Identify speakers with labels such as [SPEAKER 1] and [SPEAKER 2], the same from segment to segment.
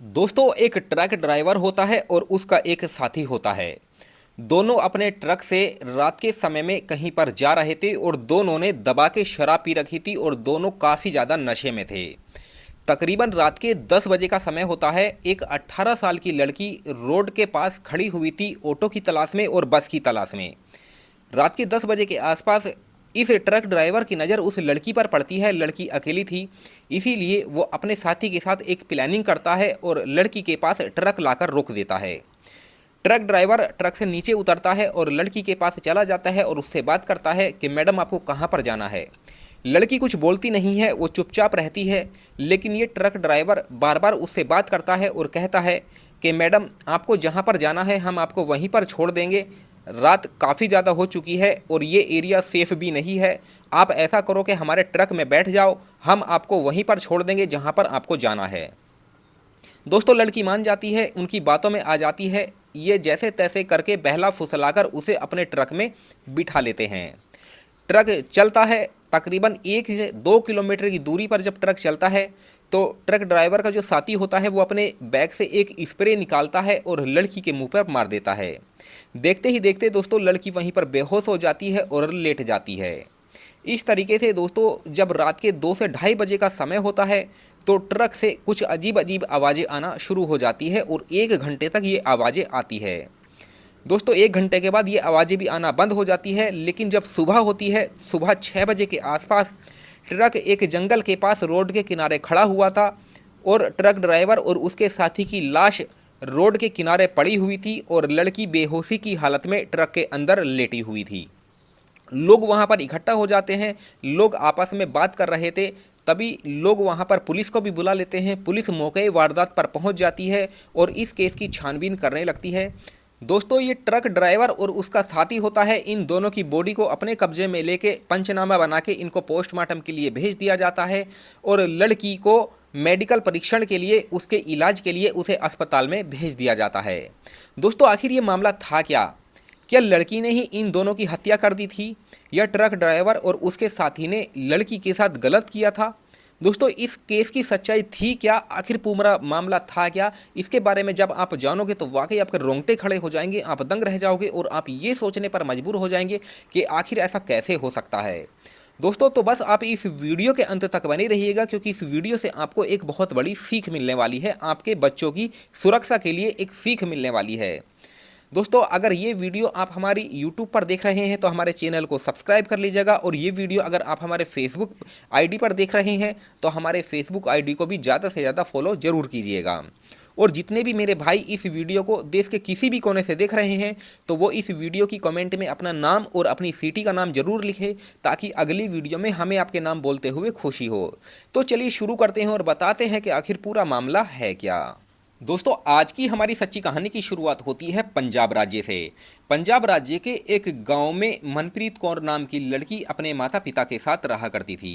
[SPEAKER 1] दोस्तों, एक truck driver होता है और उसका एक साथी होता है। दोनों अपने ट्रक से रात के समय में कहीं पर जा रहे थे और दोनों ने दबा के शराब पी रखी थी और दोनों काफ़ी ज़्यादा नशे में थे। तकरीबन रात के 10 बजे का समय होता है। एक 18 साल की लड़की रोड के पास खड़ी हुई थी ऑटो की तलाश में और बस की तलाश में। रात के 10 बजे के आसपास इस ट्रक ड्राइवर की नज़र उस लड़की पर पड़ती है। लड़की अकेली थी, इसीलिए वो अपने साथी के साथ एक प्लानिंग करता है और लड़की के पास ट्रक लाकर रोक देता है। ट्रक ड्राइवर ट्रक से नीचे उतरता है और लड़की के पास चला जाता है और उससे बात करता है कि मैडम, आपको कहाँ पर जाना है। लड़की कुछ बोलती नहीं है, वो चुपचाप रहती है। लेकिन ये ट्रक ड्राइवर बार बार उससे बात करता है और कहता है कि मैडम, आपको जहाँ पर जाना है हम आपको वहीं पर छोड़ देंगे। रात काफ़ी ज़्यादा हो चुकी है और ये एरिया सेफ़ भी नहीं है। आप ऐसा करो कि हमारे ट्रक में बैठ जाओ, हम आपको वहीं पर छोड़ देंगे जहाँ पर आपको जाना है। दोस्तों, लड़की मान जाती है, उनकी बातों में आ जाती है। ये जैसे तैसे करके बहला फुसलाकर उसे अपने ट्रक में बिठा लेते हैं। ट्रक चलता है। तकरीबन 1 से 2 किलोमीटर की दूरी पर जब ट्रक चलता है तो ट्रक ड्राइवर का जो साथी होता है वो अपने बैग से एक स्प्रे निकालता है और लड़की के मुंह पर मार देता है। देखते ही देखते दोस्तों, लड़की वहीं पर बेहोश हो जाती है और लेट जाती है। इस तरीके से दोस्तों, जब रात के 2 से ढाई बजे का समय होता है तो ट्रक से कुछ अजीब अजीब आवाज़ें आना शुरू हो जाती है और 1 घंटे तक ये आवाज़ें आती है। दोस्तों, 1 घंटे के बाद ये आवाज़ें भी आना बंद हो जाती है। लेकिन जब सुबह होती है, सुबह 6 बजे के आसपास, ट्रक एक जंगल के पास रोड के किनारे खड़ा हुआ था और ट्रक ड्राइवर और उसके साथी की लाश रोड के किनारे पड़ी हुई थी और लड़की बेहोशी की हालत में ट्रक के अंदर लेटी हुई थी। लोग वहाँ पर इकट्ठा हो जाते हैं, लोग आपस में बात कर रहे थे। तभी लोग वहाँ पर पुलिस को भी बुला लेते हैं। पुलिस मौके वारदात पर पहुँच जाती है और इस केस की छानबीन करने लगती है। दोस्तों, ये ट्रक ड्राइवर और उसका साथी होता है, इन दोनों की बॉडी को अपने कब्जे में लेके पंचनामा बना के इनको पोस्टमार्टम के लिए भेज दिया जाता है और लड़की को मेडिकल परीक्षण के लिए, उसके इलाज के लिए उसे अस्पताल में भेज दिया जाता है। दोस्तों, आखिर ये मामला था क्या? क्या लड़की ने ही इन दोनों की हत्या कर दी थी या ट्रक ड्राइवर और उसके साथी ने लड़की के साथ गलत किया था? दोस्तों, इस केस की सच्चाई थी क्या? आखिर पूरा मामला था क्या? इसके बारे में जब आप जानोगे तो वाकई आपके रोंगटे खड़े हो जाएंगे, आप दंग रह जाओगे और आप ये सोचने पर मजबूर हो जाएंगे कि आखिर ऐसा कैसे हो सकता है। दोस्तों, तो बस आप इस वीडियो के अंत तक बने रहिएगा, क्योंकि इस वीडियो से आपको एक बहुत बड़ी सीख मिलने वाली है। आपके बच्चों की सुरक्षा के लिए एक सीख मिलने वाली है। दोस्तों, अगर ये वीडियो आप हमारी YouTube पर देख रहे हैं तो हमारे चैनल को सब्सक्राइब कर लीजिएगा और ये वीडियो अगर आप हमारे Facebook आईडी पर देख रहे हैं तो हमारे Facebook आईडी को भी ज़्यादा से ज़्यादा फॉलो ज़रूर कीजिएगा। और जितने भी मेरे भाई इस वीडियो को देश के किसी भी कोने से देख रहे हैं तो वो इस वीडियो की कमेंट में अपना नाम और अपनी सिटी का नाम ज़रूर लिखें, ताकि अगली वीडियो में हमें आपके नाम बोलते हुए खुशी हो। तो चलिए शुरू करते हैं और बताते हैं कि आखिर पूरा मामला है क्या। दोस्तों, आज की हमारी सच्ची कहानी की शुरुआत होती है पंजाब राज्य से। पंजाब राज्य के एक गांव में मनप्रीत कौर नाम की लड़की अपने माता पिता के साथ रहा करती थी।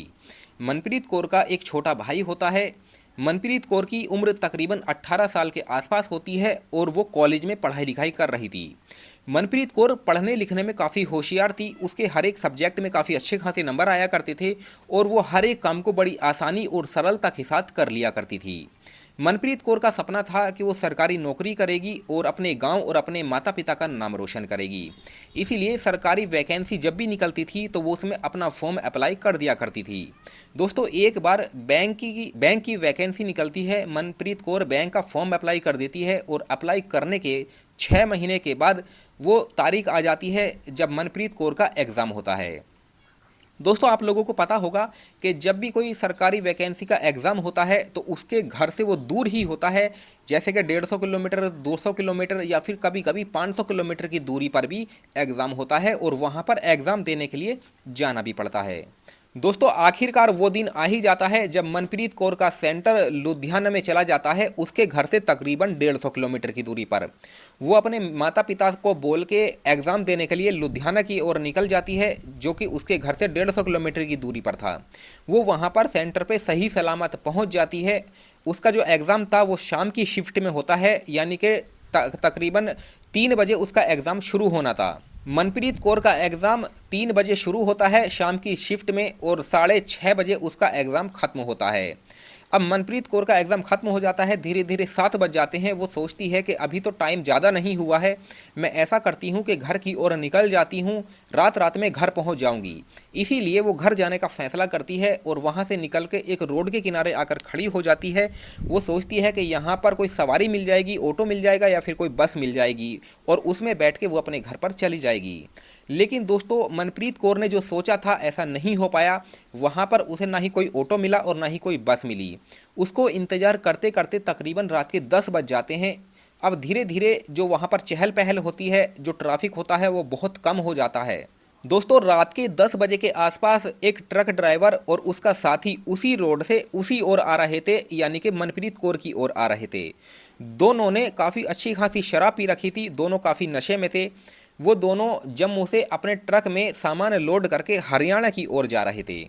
[SPEAKER 1] मनप्रीत कौर का एक छोटा भाई होता है। मनप्रीत कौर की उम्र तकरीबन 18 साल के आसपास होती है और वो कॉलेज में पढ़ाई लिखाई कर रही थी। मनप्रीत कौर पढ़ने लिखने में काफ़ी होशियार थी। उसके हर एक सब्जेक्ट में काफ़ी अच्छे खासे नंबर आया करते थे और वो हर एक काम को बड़ी आसानी और सरलता के साथ कर लिया करती थी। मनप्रीत कौर का सपना था कि वो सरकारी नौकरी करेगी और अपने गांव और अपने माता पिता का नाम रोशन करेगी। इसीलिए सरकारी वैकेंसी जब भी निकलती थी तो वो उसमें अपना फॉर्म अप्लाई कर दिया करती थी। दोस्तों, एक बार बैंक की वैकेंसी निकलती है। मनप्रीत कौर बैंक का फॉर्म अप्लाई कर देती है और अप्लाई करने के 6 महीने के बाद वो तारीख आ जाती है जब मनप्रीत कौर का एग्ज़ाम होता है। दोस्तों, आप लोगों को पता होगा कि जब भी कोई सरकारी वैकेंसी का एग्ज़ाम होता है तो उसके घर से वो दूर ही होता है। जैसे कि 150 किलोमीटर, 200 किलोमीटर या फिर कभी कभी 500 किलोमीटर की दूरी पर भी एग्ज़ाम होता है और वहाँ पर एग्ज़ाम देने के लिए जाना भी पड़ता है। दोस्तों, आखिरकार वो दिन आ ही जाता है जब मनप्रीत कौर का सेंटर लुधियाना में चला जाता है, उसके घर से तकरीबन 150 किलोमीटर की दूरी पर। वो अपने माता पिता को बोल के एग्ज़ाम देने के लिए लुधियाना की ओर निकल जाती है, जो कि उसके घर से 150 किलोमीटर की दूरी पर था। वो वहाँ पर सेंटर पे सही सलामत पहुँच जाती है। उसका जो एग्ज़ाम था वो शाम की शिफ्ट में होता है, यानी कि तकरीबन 3 बजे उसका एग्ज़ाम शुरू होना था। मनप्रीत कौर का एग्ज़ाम 3 बजे शुरू होता है शाम की शिफ्ट में और 6:30 बजे उसका एग्ज़ाम ख़त्म होता है। अब मनप्रीत कौर का एग्ज़ाम ख़त्म हो जाता है, धीरे धीरे 7 बज जाते हैं। वो सोचती है कि अभी तो टाइम ज़्यादा नहीं हुआ है, मैं ऐसा करती हूँ कि घर की ओर निकल जाती हूँ, रात रात में घर पहुँच जाऊँगी। इसीलिए वो घर जाने का फ़ैसला करती है और वहाँ से निकल के एक रोड के किनारे आकर खड़ी हो जाती है। वो सोचती है कि यहाँ पर कोई सवारी मिल जाएगी, ऑटो मिल जाएगा या फिर कोई बस मिल जाएगी और उसमें बैठ के वो अपने घर पर चली जाएगी। लेकिन दोस्तों, मनप्रीत कौर ने जो सोचा था ऐसा नहीं हो पाया। वहाँ पर उसे ना ही कोई ऑटो मिला और ना ही कोई बस मिली। उसको इंतज़ार करते करते तकरीबन रात के 10 बज जाते हैं। अब धीरे धीरे जो वहाँ पर चहल पहल होती है, जो ट्रैफिक होता है, वो बहुत कम हो जाता है। दोस्तों, रात के 10 बजे के आसपास एक ट्रक ड्राइवर और उसका साथी उसी रोड से उसी ओर आ रहे थे, यानी कि मनप्रीत कौर की ओर आ रहे थे। दोनों ने काफ़ी अच्छी खासी शराब पी रखी थी, दोनों काफ़ी नशे में थे। वो दोनों जम्मू से अपने ट्रक में सामान लोड करके हरियाणा की ओर जा रहे थे।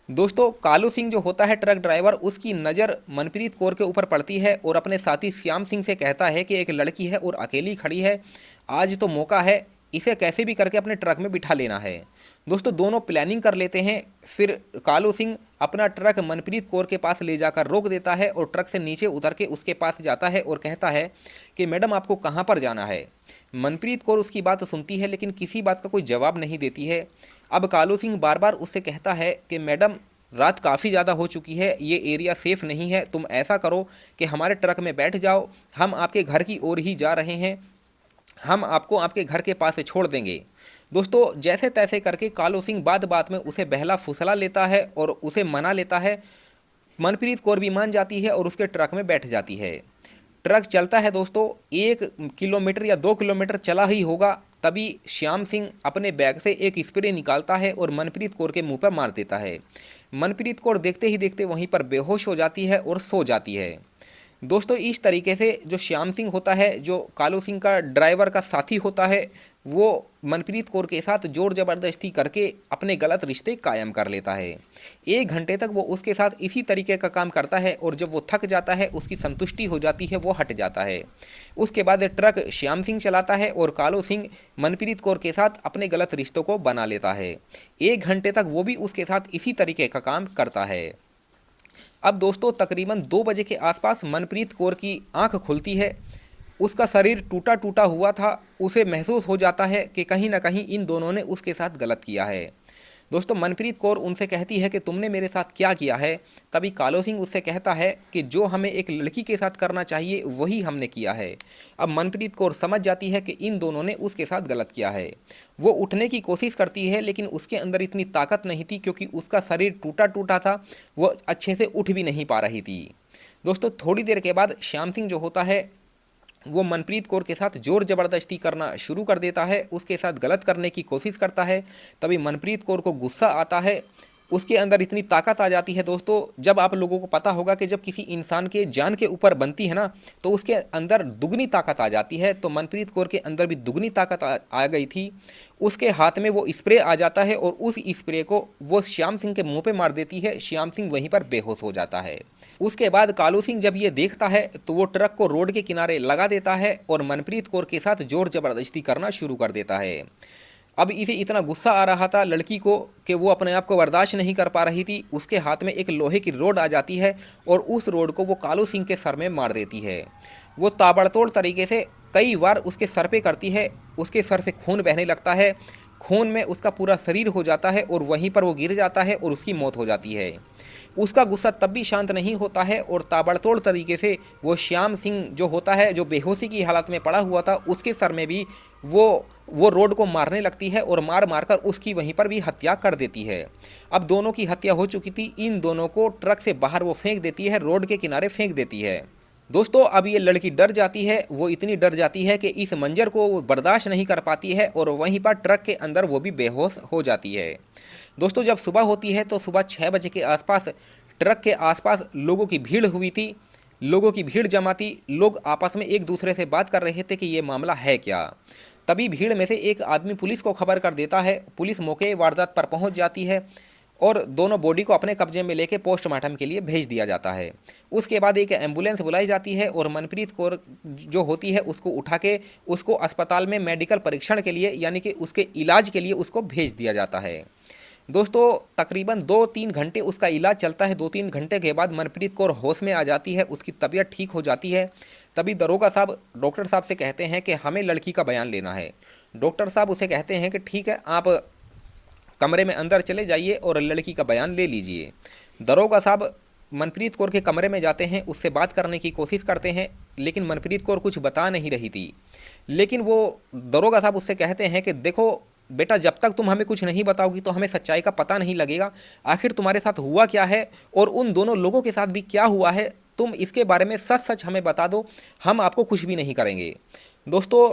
[SPEAKER 1] दोस्तों, कालू सिंह जो होता है ट्रक ड्राइवर, उसकी नज़र मनप्रीत कौर के ऊपर पड़ती है और अपने साथी श्याम सिंह से कहता है कि एक लड़की है और अकेली खड़ी है, आज तो मौका है, इसे कैसे भी करके अपने ट्रक में बिठा लेना है। दोस्तों, दोनों प्लानिंग कर लेते हैं। फिर कालू सिंह अपना ट्रक मनप्रीत कौर के पास ले जाकर रोक देता है और ट्रक से नीचे उतर के उसके पास जाता है और कहता है कि मैडम, आपको कहाँ पर जाना है। मनप्रीत कौर उसकी बात सुनती है लेकिन किसी बात का कोई जवाब नहीं देती है। अब कालू सिंह बार बार उससे कहता है कि मैडम, रात काफ़ी ज़्यादा हो चुकी है, ये एरिया सेफ़ नहीं है, तुम ऐसा करो कि हमारे ट्रक में बैठ जाओ, हम आपके घर की ओर ही जा रहे हैं, हम आपको आपके घर के पास से छोड़ देंगे। दोस्तों, जैसे तैसे करके कालू सिंह बात बात में उसे बहला फुसला लेता है और उसे मना लेता है। मनप्रीत कौर भी मान जाती है और उसके ट्रक में बैठ जाती है। ट्रक चलता है दोस्तों, 1 किलोमीटर या 2 किलोमीटर चला ही होगा, तभी श्याम सिंह अपने बैग से एक स्प्रे निकालता है और मनप्रीत कौर के मुंह पर मार देता है। मनप्रीत कौर देखते ही देखते वहीं पर बेहोश हो जाती है और सो जाती है। दोस्तों, इस तरीके से जो श्याम सिंह होता है, जो कालू सिंह का ड्राइवर का साथी होता है, वो मनप्रीत कौर के साथ जोर ज़बरदस्ती करके अपने गलत रिश्ते कायम कर लेता है। 1 घंटे तक वो उसके साथ इसी तरीके का काम करता है और जब वो थक जाता है, उसकी संतुष्टि हो जाती है, वो हट जाता है। उसके बाद ट्रक श्याम सिंह चलाता है और कालू सिंह मनप्रीत कौर के साथ अपने गलत रिश्तों को बना लेता है। 1 घंटे तक वो भी उसके साथ इसी तरीके का काम करता है। अब दोस्तों, तकरीबन 2 बजे के आसपास मनप्रीत कौर की आंख खुलती है। उसका शरीर टूटा टूटा हुआ था। उसे महसूस हो जाता है कि कहीं ना कहीं इन दोनों ने उसके साथ गलत किया है। दोस्तों, मनप्रीत कौर उनसे कहती है कि तुमने मेरे साथ क्या किया है। तभी कालू सिंह उससे कहता है कि जो हमें एक लड़की के साथ करना चाहिए वही हमने किया है। अब मनप्रीत कौर समझ जाती है कि इन दोनों ने उसके साथ गलत किया है। वो उठने की कोशिश करती है लेकिन उसके अंदर इतनी ताकत नहीं थी, क्योंकि उसका शरीर टूटा टूटा था, वो अच्छे से उठ भी नहीं पा रही थी। दोस्तों, थोड़ी देर के बाद श्याम सिंह जो होता है, वो मनप्रीत कौर के साथ जोर ज़बरदस्ती करना शुरू कर देता है, उसके साथ गलत करने की कोशिश करता है। तभी मनप्रीत कौर को गुस्सा आता है, उसके अंदर इतनी ताकत आ जाती है। दोस्तों, जब आप लोगों को पता होगा कि जब किसी इंसान के जान के ऊपर बनती है ना, तो उसके अंदर दुगनी ताकत आ जाती है। तो मनप्रीत कौर के अंदर भी दुगनी ताकत आ गई थी। उसके हाथ में वो स्प्रे आ जाता है और उस स्प्रे को वो श्याम सिंह के मुंह पे मार देती है। श्याम सिंह वहीं पर बेहोश हो जाता है। उसके बाद कालू सिंह जब ये देखता है तो वो ट्रक को रोड के किनारे लगा देता है और मनप्रीत कौर के साथ जोर ज़बरदस्ती करना शुरू कर देता है। अब इसे इतना गुस्सा आ रहा था लड़की को कि वो अपने आप को बर्दाश्त नहीं कर पा रही थी। उसके हाथ में एक लोहे की रोड आ जाती है और उस रोड को वो कालू सिंह के सर में मार देती है। वो ताबड़तोड़ तरीके से कई बार उसके सर पे करती है। उसके सर से खून बहने लगता है, खून में उसका पूरा शरीर हो जाता है और वहीं पर वो गिर जाता है और उसकी मौत हो जाती है। उसका गुस्सा तब भी शांत नहीं होता है और ताबड़तोड़ तरीके से वो श्याम सिंह जो होता है, जो बेहोशी की हालत में पड़ा हुआ था, उसके सर में भी वो रोड को मारने लगती है और मार मारकर उसकी वहीं पर भी हत्या कर देती है। अब दोनों की हत्या हो चुकी थी। इन दोनों को ट्रक से बाहर वो फेंक देती है, रोड के किनारे फेंक देती है। दोस्तों, अब ये लड़की डर जाती है। वो इतनी डर जाती है कि इस मंजर को वो बर्दाश्त नहीं कर पाती है और वहीं पर ट्रक के अंदर वो भी बेहोश हो जाती है। दोस्तों, जब सुबह होती है तो सुबह 6 बजे के आसपास ट्रक के आसपास लोगों की भीड़ हुई थी। लोगों की भीड़ जमा थी। लोग आपस में एक दूसरे से बात कर रहे थे कि ये मामला है क्या। तभी भीड़ में से एक आदमी पुलिस को खबर कर देता है। पुलिस मौके वारदात पर पहुंच जाती है और दोनों बॉडी को अपने कब्जे में लेके पोस्टमार्टम के लिए भेज दिया जाता है। उसके बाद एक एम्बुलेंस बुलाई जाती है और मनप्रीत कौर जो होती है उसको उठा के उसको अस्पताल में मेडिकल परीक्षण के लिए, यानी कि उसके इलाज के लिए उसको भेज दिया जाता है। दोस्तों तकरीबन 2-3 घंटे उसका इलाज चलता है। 2-3 घंटे के बाद मनप्रीत कौर होश में आ जाती है, उसकी तबीयत ठीक हो जाती है। तभी दरोगा साहब डॉक्टर साहब से कहते हैं कि हमें लड़की का बयान लेना है। डॉक्टर साहब उसे कहते हैं कि ठीक है, आप कमरे में अंदर चले जाइए और लड़की का बयान ले लीजिए। दरोगा साहब मनप्रीत कौर के कमरे में जाते हैं, उससे बात करने की कोशिश करते हैं, लेकिन मनप्रीत कौर कुछ बता नहीं रही थी। लेकिन वो दरोगा साहब उससे कहते हैं कि देखो बेटा, जब तक तुम हमें कुछ नहीं बताओगी तो हमें सच्चाई का पता नहीं लगेगा। आखिर तुम्हारे साथ हुआ क्या है और उन दोनों लोगों के साथ भी क्या हुआ है, तुम इसके बारे में सच सच हमें बता दो, हम आपको कुछ भी नहीं करेंगे। दोस्तों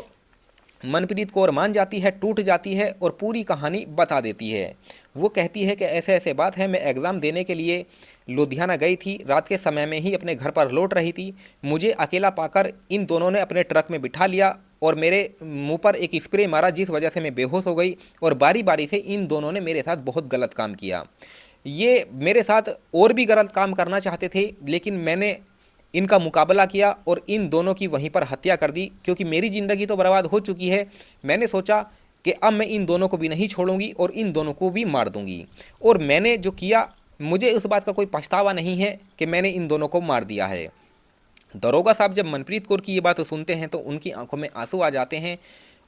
[SPEAKER 1] मनप्रीत कौर मान जाती है, टूट जाती है और पूरी कहानी बता देती है। वो कहती है कि ऐसे ऐसे बात है, मैं एग्ज़ाम देने के लिए लुधियाना गई थी, रात के समय में ही अपने घर पर लौट रही थी। मुझे अकेला पाकर इन दोनों ने अपने ट्रक में बिठा लिया और मेरे मुंह पर एक स्प्रे मारा, जिस वजह से मैं बेहोश हो गई और बारी बारी से इन दोनों ने मेरे साथ बहुत गलत काम किया। ये मेरे साथ और भी गलत काम करना चाहते थे, लेकिन मैंने इनका मुकाबला किया और इन दोनों की वहीं पर हत्या कर दी, क्योंकि मेरी ज़िंदगी तो बर्बाद हो चुकी है। मैंने सोचा कि अब मैं इन दोनों को भी नहीं छोड़ूंगी और इन दोनों को भी मार दूंगी। और मैंने जो किया, मुझे उस बात का कोई पछतावा नहीं है कि मैंने इन दोनों को मार दिया है। दरोगा साहब जब मनप्रीत कौर की ये बात सुनते हैं तो उनकी आंखों में आंसू आ जाते हैं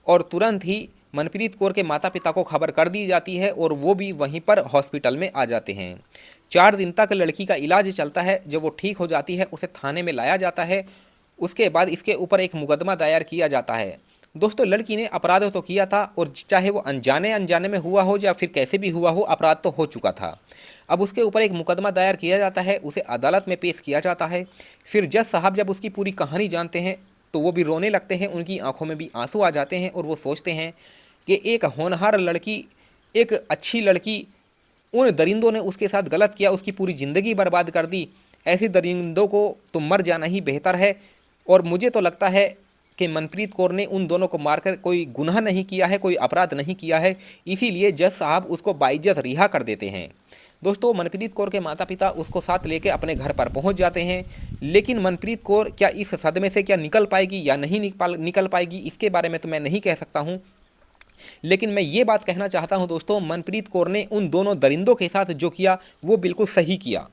[SPEAKER 1] और तुरंत ही मनप्रीत कौर के माता पिता को खबर कर दी जाती है और वो भी वहीं पर हॉस्पिटल में आ जाते हैं। 4 दिन तक लड़की का इलाज चलता है। जब वो ठीक हो जाती है उसे थाने में लाया जाता है। उसके बाद इसके ऊपर एक मुकदमा दायर किया जाता है। दोस्तों लड़की ने अपराध तो किया था और चाहे वो अनजाने अनजाने में हुआ हो या फिर कैसे भी हुआ हो, अपराध तो हो चुका था। अब उसके ऊपर एक मुकदमा दायर किया जाता है, उसे अदालत में पेश किया जाता है। फिर जज साहब जब उसकी पूरी कहानी जानते हैं तो वो भी रोने लगते हैं, उनकी आंखों में भी आंसू आ जाते हैं और वो सोचते हैं कि एक होनहार लड़की, एक अच्छी लड़की, उन दरिंदों ने उसके साथ गलत किया, उसकी पूरी ज़िंदगी बर्बाद कर दी। ऐसे दरिंदों को तो मर जाना ही बेहतर है। और मुझे तो लगता है कि मनप्रीत कौर ने उन दोनों को मारकर कोई गुनाह नहीं किया है, कोई अपराध नहीं किया है, इसीलिए जज साहब उसको बाइज्जत रिहा कर देते हैं। दोस्तों मनप्रीत कौर के माता पिता उसको साथ लेके अपने घर पर पहुंच जाते हैं, लेकिन मनप्रीत कौर क्या इस सदमे से क्या निकल पाएगी या नहीं निकल पाएगी, इसके बारे में तो मैं नहीं कह सकता हूं। लेकिन मैं ये बात कहना चाहता हूं दोस्तों, मनप्रीत कौर ने उन दोनों दरिंदों के साथ जो किया वो बिल्कुल सही किया।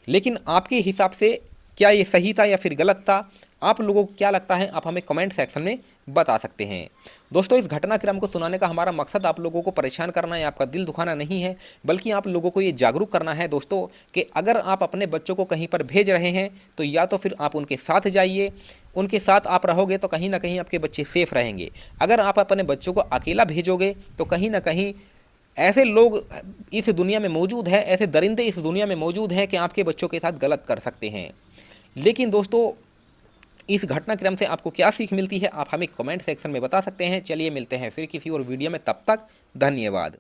[SPEAKER 1] लेकिन आपके हिसाब से क्या ये सही था या फिर गलत था? आप लोगों को क्या लगता है, आप हमें कमेंट सेक्शन में बता सकते हैं। दोस्तों इस घटनाक्रम को सुनाने का हमारा मकसद आप लोगों को परेशान करना या आपका दिल दुखाना नहीं है, बल्कि आप लोगों को ये जागरूक करना है दोस्तों कि अगर आप अपने बच्चों को कहीं पर भेज रहे हैं तो या तो फिर आप उनके साथ जाइए, उनके साथ आप रहोगे तो कहीं ना कहीं आपके बच्चे सेफ रहेंगे। अगर आप अपने बच्चों को अकेला भेजोगे तो कहीं ना कहीं ऐसे लोग इस दुनिया में मौजूद हैं, ऐसे दरिंदे इस दुनिया में मौजूद हैं कि आपके बच्चों के साथ गलत कर सकते हैं। लेकिन दोस्तों इस घटनाक्रम से आपको क्या सीख मिलती है, आप हमें कमेंट सेक्शन में बता सकते हैं। चलिए मिलते हैं फिर किसी और वीडियो में, तब तक धन्यवाद।